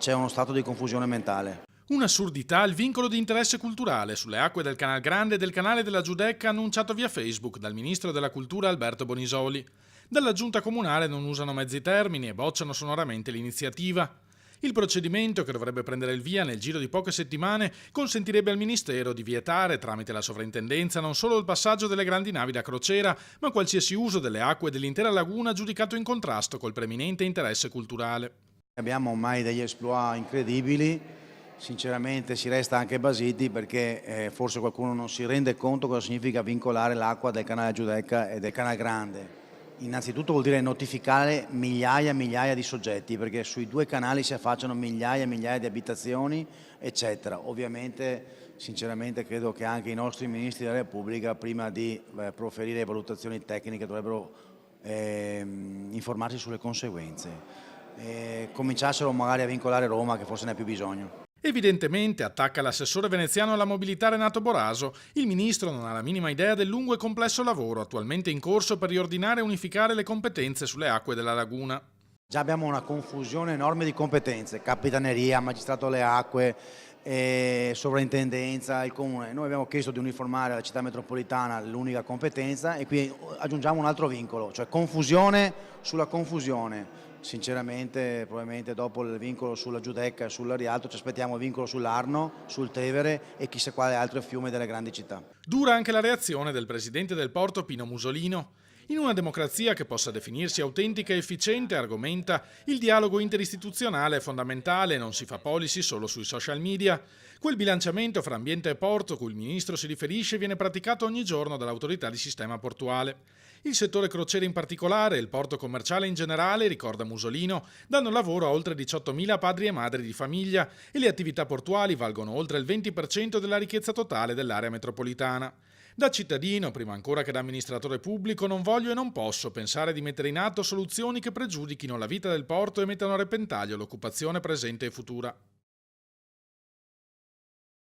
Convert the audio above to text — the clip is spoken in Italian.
c'è uno stato di confusione mentale. Un'assurdità il vincolo di interesse culturale sulle acque del Canal Grande e del canale della Giudecca annunciato via Facebook dal ministro della Cultura Alberto Bonisoli. Dalla giunta comunale non usano mezzi termini e bocciano sonoramente l'iniziativa. Il procedimento, che dovrebbe prendere il via nel giro di poche settimane, consentirebbe al Ministero di vietare, tramite la sovrintendenza, non solo il passaggio delle grandi navi da crociera, ma qualsiasi uso delle acque dell'intera laguna giudicato in contrasto col preminente interesse culturale. Abbiamo ormai degli exploit incredibili, sinceramente si resta anche basiti perché forse qualcuno non si rende conto cosa significa vincolare l'acqua del canale Giudecca e del canale Grande. Innanzitutto vuol dire notificare migliaia e migliaia di soggetti, perché sui due canali si affacciano migliaia e migliaia di abitazioni, eccetera. Ovviamente, sinceramente, credo che anche i nostri ministri della Repubblica, prima di proferire valutazioni tecniche, dovrebbero informarsi sulle conseguenze. Cominciassero magari a vincolare Roma, che forse ne ha più bisogno. Evidentemente, attacca l'assessore veneziano alla mobilità Renato Boraso, il ministro non ha la minima idea del lungo e complesso lavoro attualmente in corso per riordinare e unificare le competenze sulle acque della laguna. Già abbiamo una confusione enorme di competenze, capitaneria, magistrato alle acque, sovrintendenza, il comune. Noi abbiamo chiesto di uniformare alla città metropolitana l'unica competenza e qui aggiungiamo un altro vincolo, cioè confusione sulla confusione. Sinceramente, probabilmente dopo il vincolo sulla Giudecca e sulla Rialto ci aspettiamo il vincolo sull'Arno, sul Tevere e chissà quale altro fiume delle grandi città. Dura anche la reazione del presidente del Porto Pino Musolino. In una democrazia che possa definirsi autentica e efficiente, argomenta, il dialogo interistituzionale è fondamentale e non si fa policy solo sui social media. Quel bilanciamento fra ambiente e porto cui il ministro si riferisce viene praticato ogni giorno dall'autorità di sistema portuale. Il settore crociere in particolare e il porto commerciale in generale, ricorda Musolino, danno lavoro a oltre 18.000 padri e madri di famiglia e le attività portuali valgono oltre il 20% della ricchezza totale dell'area metropolitana. Da cittadino, prima ancora che da amministratore pubblico, non voglio e non posso pensare di mettere in atto soluzioni che pregiudichino la vita del porto e mettano a repentaglio l'occupazione presente e futura.